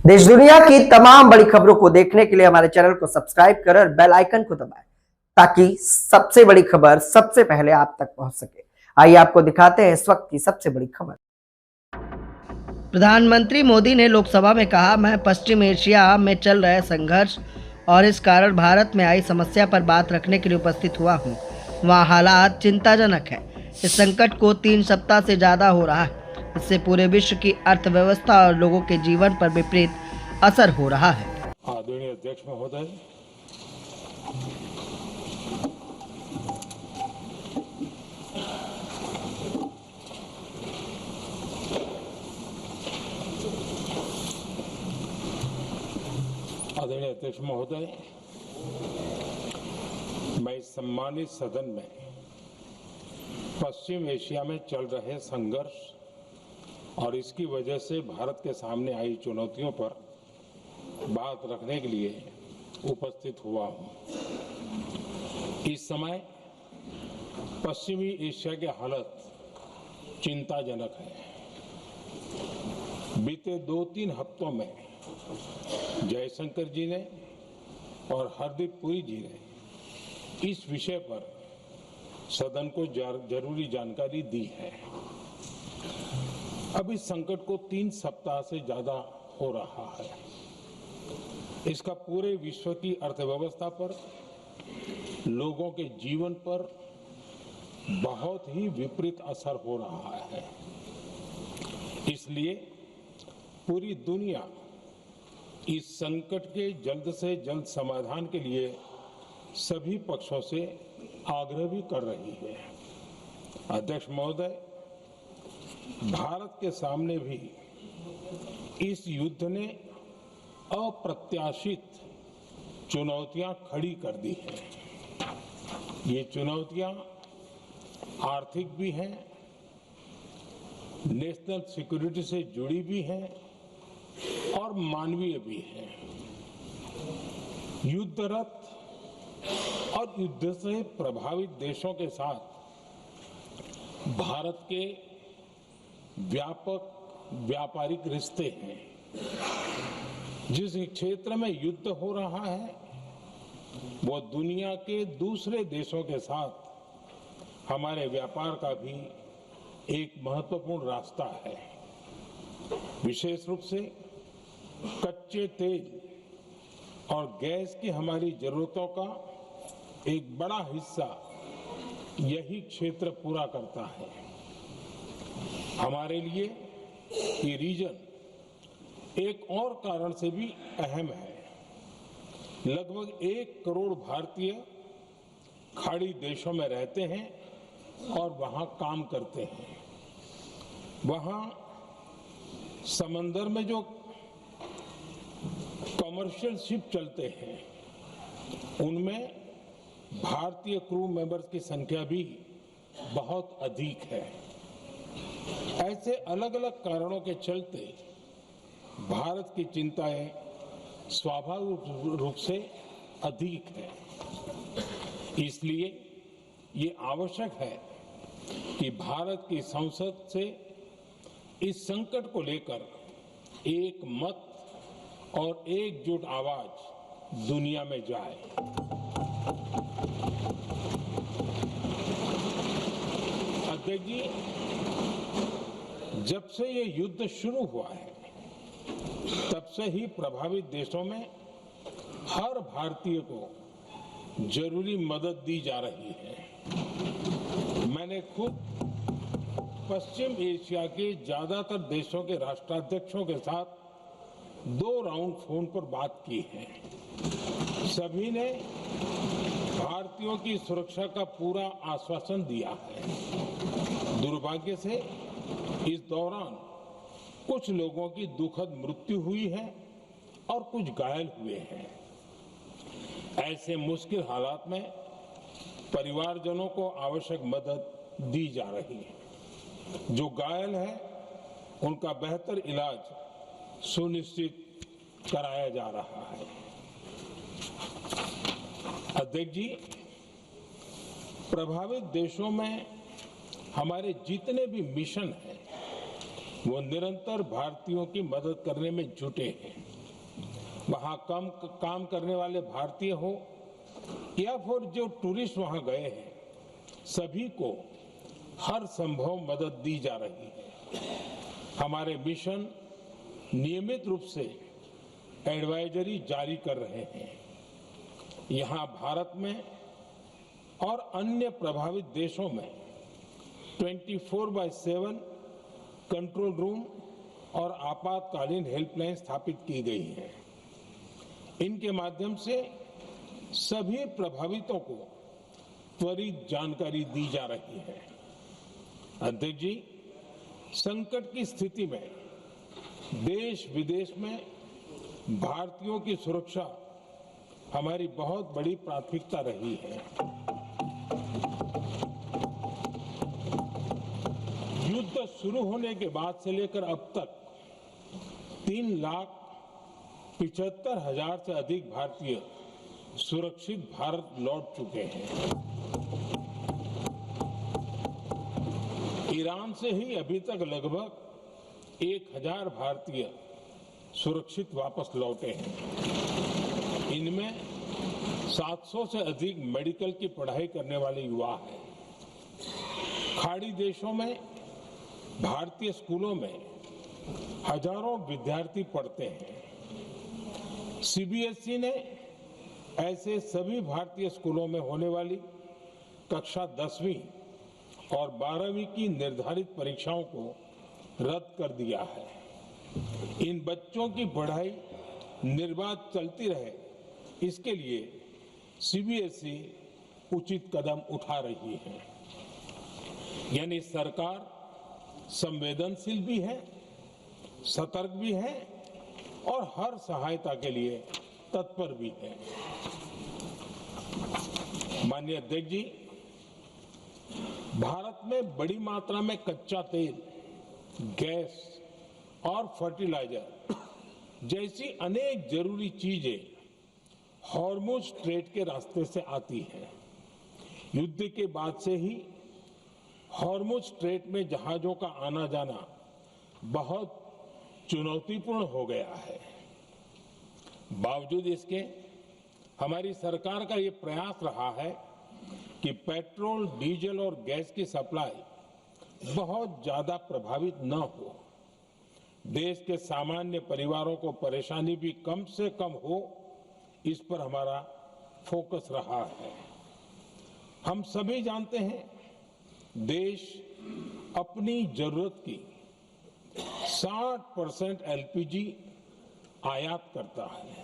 देश दुनिया की तमाम बड़ी खबरों को देखने के लिए हमारे चैनल को सब्सक्राइब करें और बेल आइकन को दबाएं ताकि सबसे बड़ी खबर सबसे पहले आप तक पहुंच सके। आइए आपको दिखाते हैं इस वक्त की सबसे बड़ी खबर। प्रधानमंत्री मोदी ने लोकसभा में कहा, मैं पश्चिम एशिया में चल रहे संघर्ष और इस कारण भारत में आई समस्या पर बात रखने के लिए उपस्थित हुआ हूँ। वहाँ हालात चिंताजनक है। इस संकट को 3 सप्ताह से ज्यादा हो रहा है। इससे पूरे विश्व की अर्थव्यवस्था और लोगों के जीवन पर विपरीत असर हो रहा है। आदरणीय अध्यक्ष महोदय, आदरणीय अध्यक्ष महोदय, मैं इस सम्मानित सदन में पश्चिम एशिया में चल रहे संघर्ष और इसकी वजह से भारत के सामने आई चुनौतियों पर बात रखने के लिए उपस्थित हुआ हूं। इस समय पश्चिमी एशिया की हालत चिंताजनक है। बीते 2-3 हफ्तों में जयशंकर जी ने और हरदीप पुरी जी ने इस विषय पर सदन को जरूरी जानकारी दी है। अब इस संकट को 3 सप्ताह से ज्यादा हो रहा है। इसका पूरे विश्व की अर्थव्यवस्था पर, लोगों के जीवन पर बहुत ही विपरीत असर हो रहा है। इसलिए पूरी दुनिया इस संकट के जल्द से जल्द समाधान के लिए सभी पक्षों से आग्रह भी कर रही है। अध्यक्ष महोदय, भारत के सामने भी इस युद्ध ने अप्रत्याशित चुनौतियां खड़ी कर दी हैं। ये चुनौतियां आर्थिक भी हैं, नेशनल सिक्योरिटी से जुड़ी भी हैं और मानवीय भी हैं। युद्धरत और युद्ध से प्रभावित देशों के साथ भारत के व्यापक व्यापारिक रिश्ते हैं। जिस क्षेत्र में युद्ध हो रहा है वो दुनिया के दूसरे देशों के साथ हमारे व्यापार का भी एक महत्वपूर्ण रास्ता है। विशेष रूप से कच्चे तेल और गैस की हमारी जरूरतों का एक बड़ा हिस्सा यही क्षेत्र पूरा करता है। हमारे लिए ये रीजन एक और कारण से भी अहम है। लगभग 1 करोड़ भारतीय खाड़ी देशों में रहते हैं और वहां काम करते हैं। वहां समंदर में जो कमर्शियल शिप चलते हैं उनमें भारतीय क्रू मेंबर्स की संख्या भी बहुत अधिक है। ऐसे अलग अलग कारणों के चलते भारत की चिंताएं स्वाभाविक रूप से अधिक है। इसलिए ये आवश्यक है कि भारत की संसद से इस संकट को लेकर एक मत और एकजुट आवाज दुनिया में जाए। अध्यक्ष जी, जब से ये युद्ध शुरू हुआ है तब से ही प्रभावित देशों में हर भारतीय को जरूरी मदद दी जा रही है। मैंने खुद पश्चिम एशिया के ज्यादातर देशों के राष्ट्राध्यक्षों के साथ 2 राउंड फोन पर बात की है। सभी ने भारतीयों की सुरक्षा का पूरा आश्वासन दिया है। दुर्भाग्य से इस दौरान कुछ लोगों की दुखद मृत्यु हुई है और कुछ घायल हुए हैं। ऐसे मुश्किल हालात में परिवारजनों को आवश्यक मदद दी जा रही है। जो घायल है उनका बेहतर इलाज सुनिश्चित कराया जा रहा है। अध्यक्ष जी, प्रभावित देशों में हमारे जितने भी मिशन हैं वो निरंतर भारतीयों की मदद करने में जुटे हैं। वहां कम काम करने वाले भारतीय हो या फिर जो टूरिस्ट वहां गए हैं, सभी को हर संभव मदद दी जा रही है। हमारे मिशन नियमित रूप से एडवाइजरी जारी कर रहे हैं। यहां भारत में और अन्य प्रभावित देशों में 24/7 कंट्रोल रूम और आपातकालीन हेल्पलाइन स्थापित की गई है। इनके माध्यम से सभी प्रभावितों को त्वरित जानकारी दी जा रही है। अध्यक्ष जी, संकट की स्थिति में देश विदेश में भारतीयों की सुरक्षा हमारी बहुत बड़ी प्राथमिकता रही है। युद्ध शुरू होने के बाद से लेकर अब तक 3,75,000 से अधिक भारतीय सुरक्षित भारत लौट चुके हैं। ईरान से ही अभी तक लगभग 1,000 भारतीय सुरक्षित वापस लौटे हैं। इनमें 700 से अधिक मेडिकल की पढ़ाई करने वाले युवा हैं। खाड़ी देशों में भारतीय स्कूलों में हजारों विद्यार्थी पढ़ते हैं। सीबीएसई ने ऐसे सभी भारतीय स्कूलों में होने वाली कक्षा 10वीं और 12वीं की निर्धारित परीक्षाओं को रद्द कर दिया है। इन बच्चों की पढ़ाई निर्बाध चलती रहे, इसके लिए सीबीएसई उचित कदम उठा रही है। यानी सरकार संवेदनशील भी है, सतर्क भी है और हर सहायता के लिए तत्पर भी है। माननीय अध्यक्ष जी, भारत में बड़ी मात्रा में कच्चा तेल, गैस और फर्टिलाइजर जैसी अनेक जरूरी चीजें हॉर्मुज स्ट्रेट के रास्ते से आती हैं। युद्ध के बाद से ही हॉर्मुज स्ट्रेट में जहाजों का आना जाना बहुत चुनौतीपूर्ण हो गया है। बावजूद इसके हमारी सरकार का ये प्रयास रहा है कि पेट्रोल, डीजल और गैस की सप्लाई बहुत ज्यादा प्रभावित न हो। देश के सामान्य परिवारों को परेशानी भी कम से कम हो, इस पर हमारा फोकस रहा है। हम सभी जानते हैं, देश अपनी जरूरत की 60% एलपीजी आयात करता है।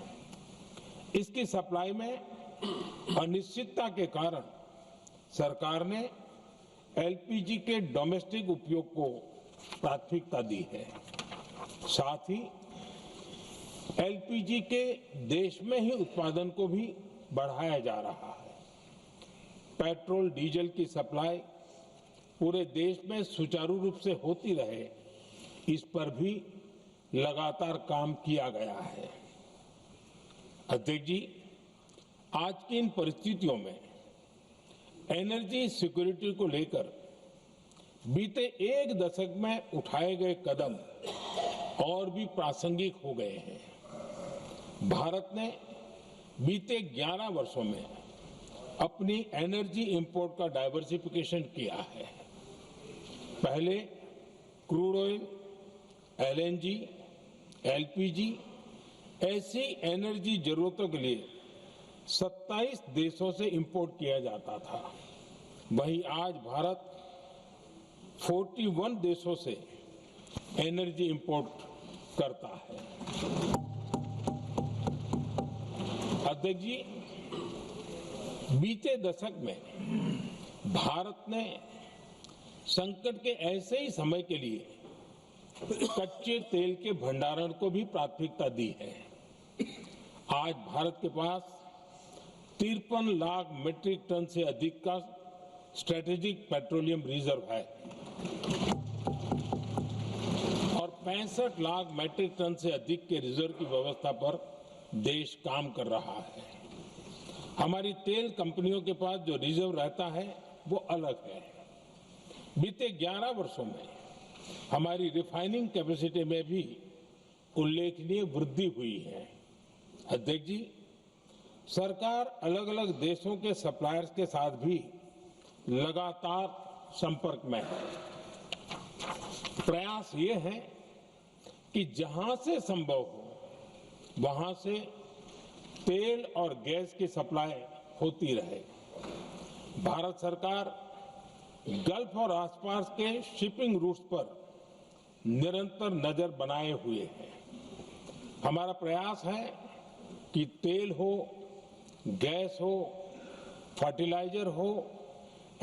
इसकी सप्लाई में अनिश्चितता के कारण सरकार ने एलपीजी के डोमेस्टिक उपयोग को प्राथमिकता दी है। साथ ही एलपीजी के देश में ही उत्पादन को भी बढ़ाया जा रहा है। पेट्रोल, डीजल की सप्लाई पूरे देश में सुचारू रूप से होती रहे, इस पर भी लगातार काम किया गया है। अध्यक्ष जी, आज की इन परिस्थितियों में एनर्जी सिक्योरिटी को लेकर बीते एक दशक में उठाए गए कदम और भी प्रासंगिक हो गए हैं। भारत ने बीते 11 वर्षों में अपनी एनर्जी इंपोर्ट का डाइवर्सिफिकेशन किया है। पहले क्रूड ऑयल, एलएनजी, एलपीजी ऐसी एनर्जी जरूरतों के लिए 27 देशों से इंपोर्ट किया जाता था। वहीं आज भारत 41 देशों से एनर्जी इंपोर्ट करता है। अध्यक्ष जी, बीते दशक में भारत ने संकट के ऐसे ही समय के लिए कच्चे तेल के भंडारण को भी प्राथमिकता दी है। आज भारत के पास 53 लाख मीट्रिक टन से अधिक का स्ट्रेटेजिक पेट्रोलियम रिजर्व है और 65 लाख मीट्रिक टन से अधिक के रिजर्व की व्यवस्था पर देश काम कर रहा है। हमारी तेल कंपनियों के पास जो रिजर्व रहता है वो अलग है। बीते 11 वर्षों में हमारी रिफाइनिंग कैपेसिटी में भी उल्लेखनीय वृद्धि हुई है। अध्यक्ष जी, सरकार अलग अलग देशों के सप्लायर्स के साथ भी लगातार संपर्क में है। प्रयास ये है कि जहां से संभव हो वहां से तेल और गैस की सप्लाई होती रहे। भारत सरकार गल्फ और आसपास के शिपिंग रूट्स पर निरंतर नजर बनाए हुए है। हमारा प्रयास है कि तेल हो, गैस हो, फर्टिलाइजर हो,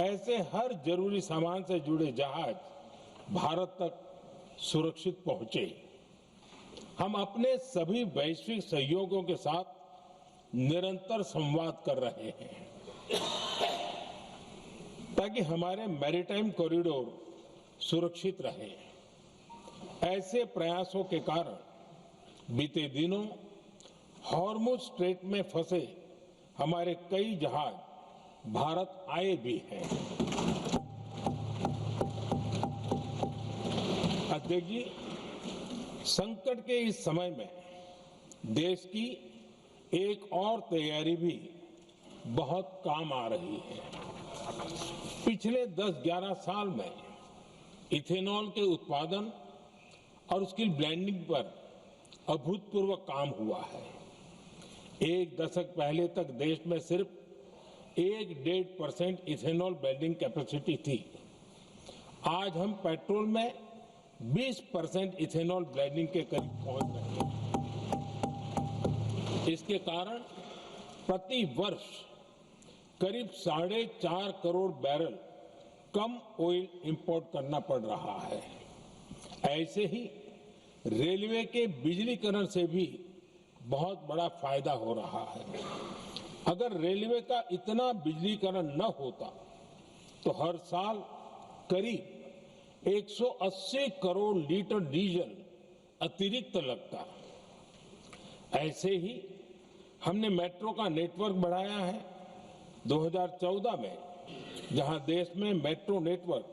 ऐसे हर जरूरी सामान से जुड़े जहाज भारत तक सुरक्षित पहुंचे। हम अपने सभी वैश्विक सहयोगियों के साथ निरंतर संवाद कर रहे हैं ताकि हमारे मैरीटाइम कॉरिडोर सुरक्षित रहे। ऐसे प्रयासों के कारण बीते दिनों हॉर्मुज स्ट्रेट में फंसे हमारे कई जहाज भारत आए भी हैं। अध्यक्ष जी, संकट के इस समय में देश की एक और तैयारी भी बहुत काम आ रही है। पिछले 10-11 साल में इथेनॉल के उत्पादन और उसकी ब्लेंडिंग पर अभूतपूर्व काम हुआ है। एक दशक पहले तक देश में सिर्फ 1-1.5% इथेनॉल ब्लेंडिंग कैपेसिटी थी। आज हम पेट्रोल में 20% इथेनॉल ब्लेंडिंग के करीब पहुंच रहे हैं। इसके कारण प्रति वर्ष करीब 4.5 करोड़ बैरल कम ऑयल इंपोर्ट करना पड़ रहा है। ऐसे ही रेलवे के बिजलीकरण से भी बहुत बड़ा फायदा हो रहा है। अगर रेलवे का इतना बिजलीकरण न होता तो हर साल करीब 180 करोड़ लीटर डीजल अतिरिक्त लगता। ऐसे ही हमने मेट्रो का नेटवर्क बढ़ाया है। 2014 में जहां देश में मेट्रो नेटवर्क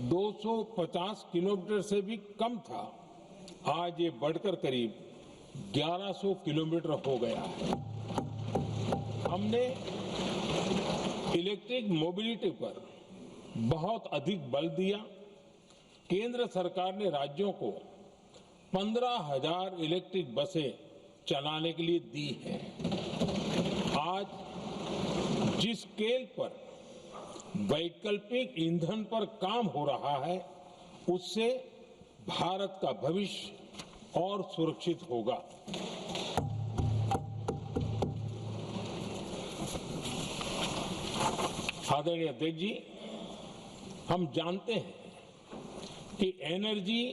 250 किलोमीटर से भी कम था, आज ये बढ़कर करीब 1100 किलोमीटर हो गया है। हमने इलेक्ट्रिक मोबिलिटी पर बहुत अधिक बल दिया। केंद्र सरकार ने राज्यों को 15,000 इलेक्ट्रिक बसें चलाने के लिए दी है। आज जिस स्केल पर वैकल्पिक ईंधन पर काम हो रहा है, उससे भारत का भविष्य और सुरक्षित होगा। आदरणीय अध्यक्ष जी, हम जानते हैं कि एनर्जी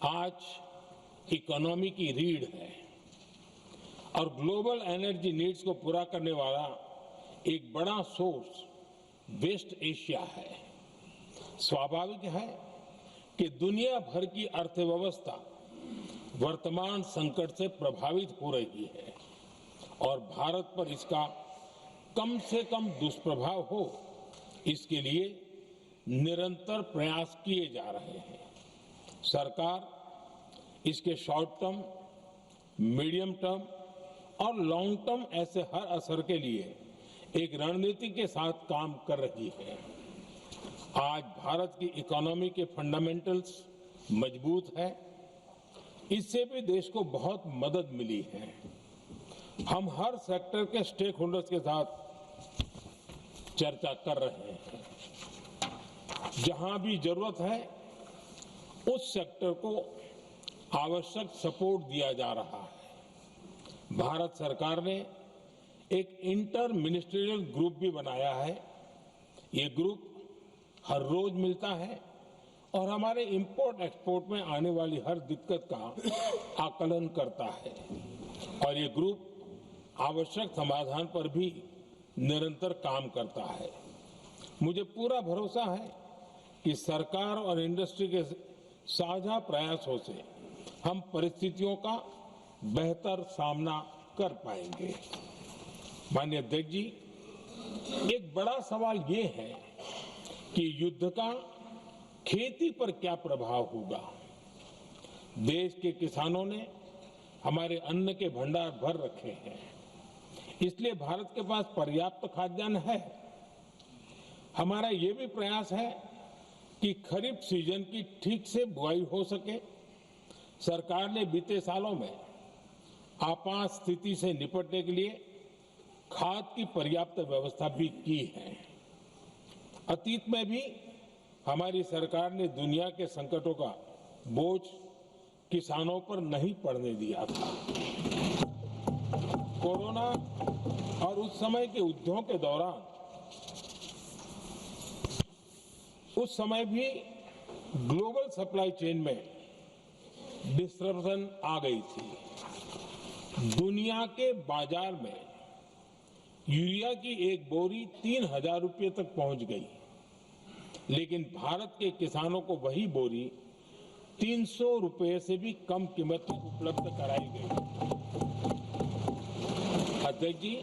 आज इकोनॉमी की रीढ़ है और ग्लोबल एनर्जी नीड्स को पूरा करने वाला एक बड़ा सोर्स वेस्ट एशिया है। स्वाभाविक है कि दुनिया भर की अर्थव्यवस्था वर्तमान संकट से प्रभावित हो रही है और भारत पर इसका कम से कम दुष्प्रभाव हो, इसके लिए निरंतर प्रयास किए जा रहे हैं। सरकार इसके शॉर्ट टर्म, मीडियम टर्म और लॉन्ग टर्म ऐसे हर असर के लिए एक रणनीति के साथ काम कर रही है। आज भारत की इकोनॉमी के फंडामेंटल्स मजबूत है। इससे भी देश को बहुत मदद मिली है। हम हर सेक्टर के स्टेक होल्डर्स के साथ चर्चा कर रहे हैं। जहां भी जरूरत है उस सेक्टर को आवश्यक सपोर्ट दिया जा रहा है। भारत सरकार ने एक इंटर मिनिस्ट्रियल ग्रुप भी बनाया है। ये ग्रुप हर रोज मिलता है और हमारे इंपोर्ट एक्सपोर्ट में आने वाली हर दिक्कत का आकलन करता है और ये ग्रुप आवश्यक समाधान पर भी निरंतर काम करता है। मुझे पूरा भरोसा है कि सरकार और इंडस्ट्री के साझा प्रयासों से हम परिस्थितियों का बेहतर सामना कर पाएंगे। माननीय अध्यक्ष जी, एक बड़ा सवाल ये है कि युद्ध का खेती पर क्या प्रभाव होगा। देश के किसानों ने हमारे अन्न के भंडार भर रखे हैं। इसलिए भारत के पास पर्याप्त खाद्यान्न है। हमारा ये भी प्रयास है कि खरीफ सीजन की ठीक से बुआई हो सके। सरकार ने बीते सालों में आपात स्थिति से निपटने के लिए खाद की पर्याप्त व्यवस्था भी की है। अतीत में भी हमारी सरकार ने दुनिया के संकटों का बोझ किसानों पर नहीं पड़ने दिया था। कोरोना और उस समय के युद्धों के दौरान उस समय भी ग्लोबल सप्लाई चेन में डिस्ट्रप्शन आ गई थी। दुनिया के बाजार में यूरिया की एक बोरी 3,000 रुपये तक पहुंच गई, लेकिन भारत के किसानों को वही बोरी 300 रुपये से भी कम कीमत में उपलब्ध कराई गई। अध्यक्ष जी,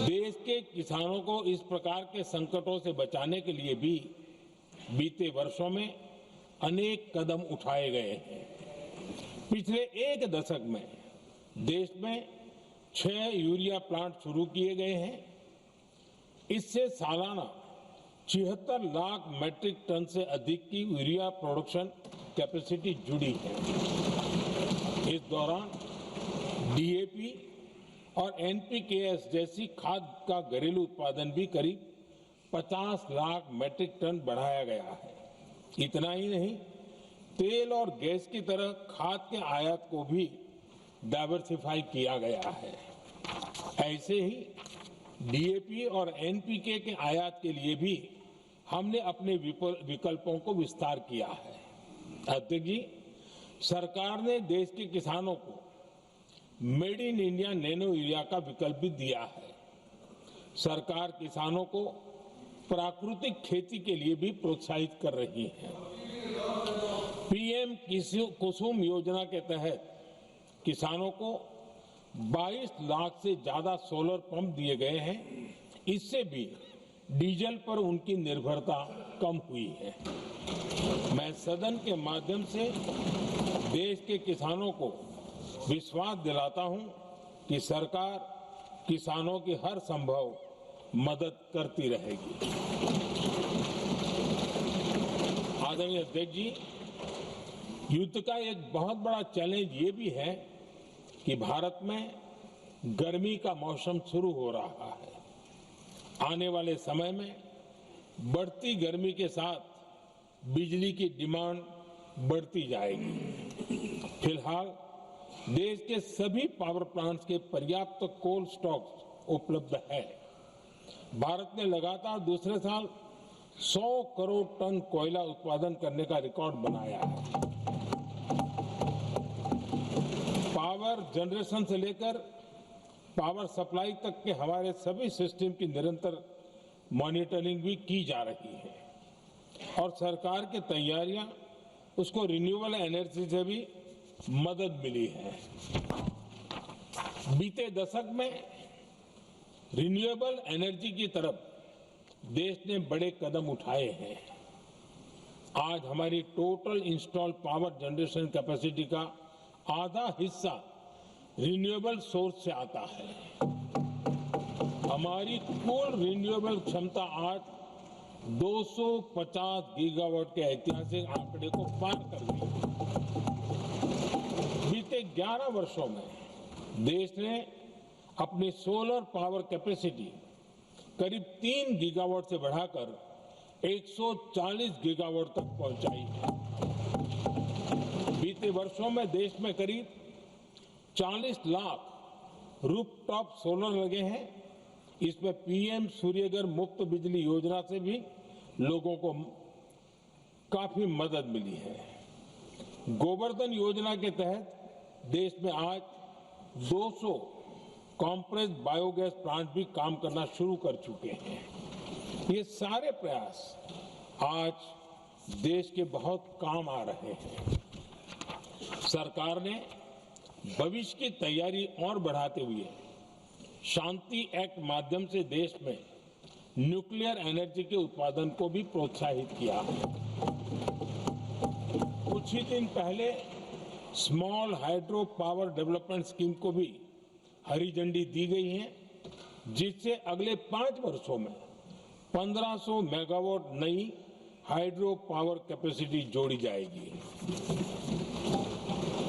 देश के किसानों को इस प्रकार के संकटों से बचाने के लिए भी बीते वर्षों में अनेक कदम उठाए गए हैं। पिछले एक दशक में देश में 6 यूरिया प्लांट शुरू किए गए हैं। इससे सालाना 76 लाख मैट्रिक टन से अधिक की यूरिया प्रोडक्शन कैपेसिटी जुड़ी है। इस दौरान डीएपी और एनपीकेएस जैसी खाद का घरेलू उत्पादन भी करीब 50 लाख मैट्रिक टन बढ़ाया गया है। इतना ही नहीं, तेल और गैस की तरह खाद के आयात को भी डाइवर्सिफाई किया गया है। ऐसे ही डीएपी और एनपीके के आयात के लिए भी हमने अपने विकल्पों को विस्तार किया है। अध्यक्ष जी, सरकार ने देश के किसानों को made in India nano urea का विकल्प भी दिया है। सरकार किसानों को प्राकृतिक खेती के लिए भी प्रोत्साहित कर रही है। पीएम कुसुम योजना के तहत किसानों को 22 लाख से ज्यादा सोलर पंप दिए गए हैं। इससे भी डीजल पर उनकी निर्भरता कम हुई है। मैं सदन के माध्यम से देश के किसानों को विश्वास दिलाता हूं कि सरकार किसानों की हर संभव मदद करती रहेगी। आदरणीय अध्यक्ष जी, युद्ध का एक बहुत बड़ा चैलेंज ये भी है कि भारत में गर्मी का मौसम शुरू हो रहा है। आने वाले समय में बढ़ती गर्मी के साथ बिजली की डिमांड बढ़ती जाएगी। फिलहाल देश के सभी पावर प्लांट्स के पर्याप्त कोल स्टॉक उपलब्ध है। भारत ने लगातार दूसरे साल 100 करोड़ टन कोयला उत्पादन करने का रिकॉर्ड बनाया है। पावर जनरेशन से लेकर पावर सप्लाई तक के हमारे सभी सिस्टम की निरंतर मॉनिटरिंग भी की जा रही है और सरकार की तैयारियां उसको रिन्यूएबल एनर्जी से भी मदद मिली है। बीते दशक में रिन्यूएबल एनर्जी की तरफ देश ने बड़े कदम उठाए हैं। आज हमारी total install power generation capacity का आधा हिस्सा रिन्यूएबल सोर्स से आता है। हमारी कुल रिन्यूएबल क्षमता आज 250 गीगावाट के ऐतिहासिक आंकड़े को पार कर गई। बीते 11 वर्षों में देश ने अपनी सोलर पावर कैपेसिटी करीब 3 गीगावाट से बढ़ाकर 140 गीगावाट तक पहुंचाई है। बीते वर्षों में देश में करीब 40 लाख रूफटॉप सोलर लगे हैं। इसमें पीएम सूर्यघर मुफ्त बिजली योजना से भी लोगों को काफी मदद मिली है। गोवर्धन योजना के तहत देश में आज 200 कॉम्प्रेस बायोगैस प्लांट भी काम करना शुरू कर चुके हैं। ये सारे प्रयास आज देश के बहुत काम आ रहे हैं। सरकार ने भविष्य की तैयारी और बढ़ाते हुए शांति एक्ट माध्यम से देश में न्यूक्लियर एनर्जी के उत्पादन को भी प्रोत्साहित किया है। कुछ ही दिन पहले small hydro power development scheme को भी हरी झंडी दी गई है, जिससे अगले 5 वर्षों में 1500 मेगावाट नई हाइड्रो पावर कैपेसिटी जोड़ी जाएगी।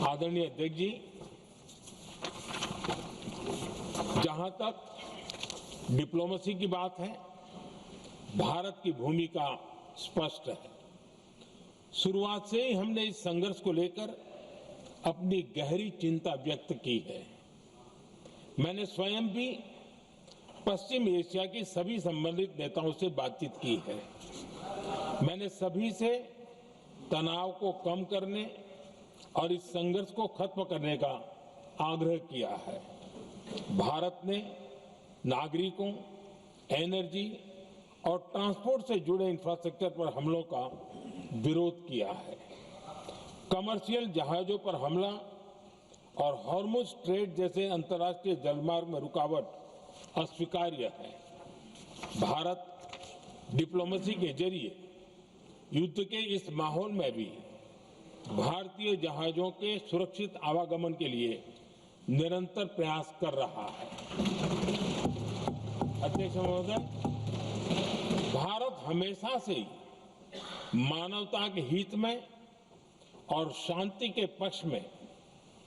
आदरणीय अध्यक्ष जी, जहां तक डिप्लोमेसी की बात है, भारत की भूमिका स्पष्ट है। शुरुआत से ही हमने इस संघर्ष को लेकर अपनी गहरी चिंता व्यक्त की है। मैंने स्वयं भी पश्चिम एशिया की सभी संबंधित नेताओं से बातचीत की है। मैंने सभी से तनाव को कम करने और इस संघर्ष को खत्म करने का आग्रह किया है। भारत ने नागरिकों, एनर्जी और ट्रांसपोर्ट से जुड़े इंफ्रास्ट्रक्चर पर हमलों का विरोध किया है। कमर्शियल जहाजों पर हमला और हॉर्मुज स्ट्रेट जैसे अंतर्राष्ट्रीय जलमार्ग में रुकावट अस्वीकार्य है। भारत डिप्लोमेसी के जरिए युद्ध के इस माहौल में भी भारतीय जहाजों के सुरक्षित आवागमन के लिए निरंतर प्रयास कर रहा है। अध्यक्ष महोदय, भारत हमेशा से ही मानवता के हित में और शांति के पक्ष में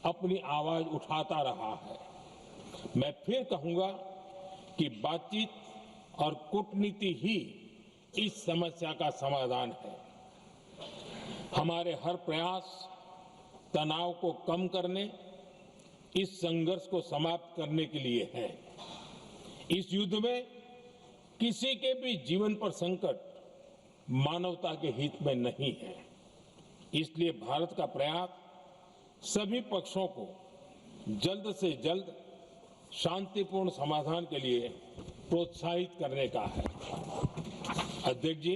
अपनी आवाज उठाता रहा है। मैं फिर कहूंगा कि बातचीत और कूटनीति ही इस समस्या का समाधान है। हमारे हर प्रयास तनाव को कम करने, इस संघर्ष को समाप्त करने के लिए है। इस युद्ध में किसी के भी जीवन पर संकट मानवता के हित में नहीं है। इसलिए भारत का प्रयास सभी पक्षों को जल्द से जल्द शांतिपूर्ण समाधान के लिए प्रोत्साहित करने का है। अध्यक्ष जी,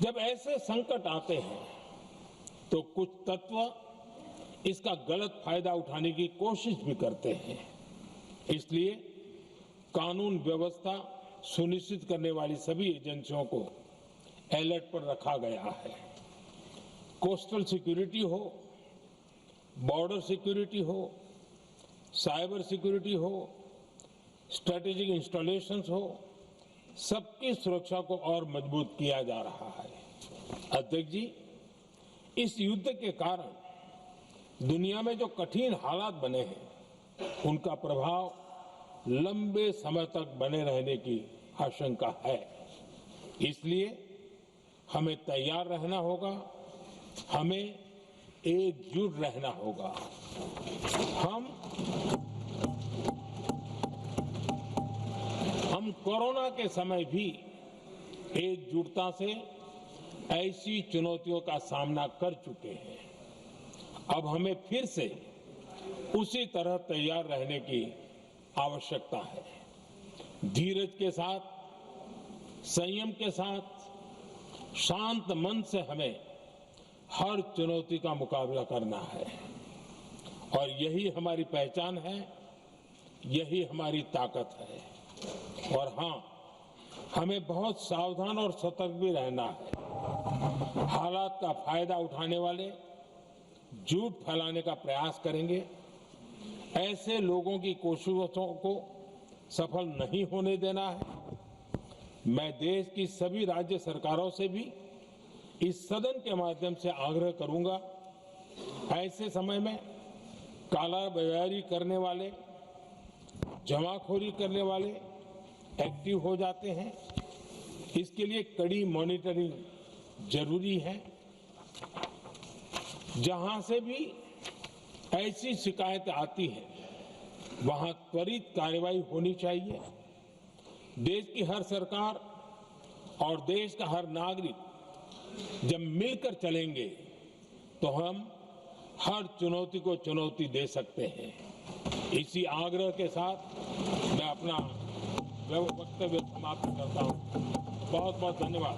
जब ऐसे संकट आते हैं तो कुछ तत्व इसका गलत फायदा उठाने की कोशिश भी करते हैं। इसलिए कानून व्यवस्था सुनिश्चित करने वाली सभी एजेंसियों को अलर्ट पर रखा गया है। कोस्टल सिक्योरिटी हो, बॉर्डर सिक्योरिटी हो, साइबर सिक्योरिटी हो, स्ट्रेटेजिक इंस्टॉलेशंस हो, सबकी सुरक्षा को और मजबूत किया जा रहा है। अध्यक्ष जी, इस युद्ध के कारण दुनिया में जो कठिन हालात बने हैं, उनका प्रभाव लंबे समय तक बने रहने की आशंका है। इसलिए हमें तैयार रहना होगा, हमें एकजुट रहना होगा। हम कोरोना के समय भी एकजुटता से ऐसी चुनौतियों का सामना कर चुके हैं। अब हमें फिर से उसी तरह तैयार रहने की आवश्यकता है। धीरज के साथ, संयम के साथ, शांत मन से हमें हर चुनौती का मुकाबला करना है। और यही हमारी पहचान है, यही हमारी ताकत है। और हाँ, हमें बहुत सावधान और सतर्क भी रहना है। हालात का फायदा उठाने वाले झूठ फैलाने का प्रयास करेंगे। ऐसे लोगों की कोशिशों को सफल नहीं होने देना है। मैं देश की सभी राज्य सरकारों से भी इस सदन के माध्यम से आग्रह करूंगा, ऐसे समय में कालाबाजारी करने वाले, जमाखोरी करने वाले एक्टिव हो जाते हैं। इसके लिए कड़ी मॉनिटरिंग जरूरी है। जहां से भी ऐसी शिकायतें आती हैं, वहां त्वरित कार्रवाई होनी चाहिए। देश की हर सरकार और देश का हर नागरिक जब मिलकर चलेंगे तो हम हर चुनौती को चुनौती दे सकते हैं। इसी आग्रह के साथ मैं अपना वक्तव्य समाप्त करता हूं। बहुत बहुत धन्यवाद।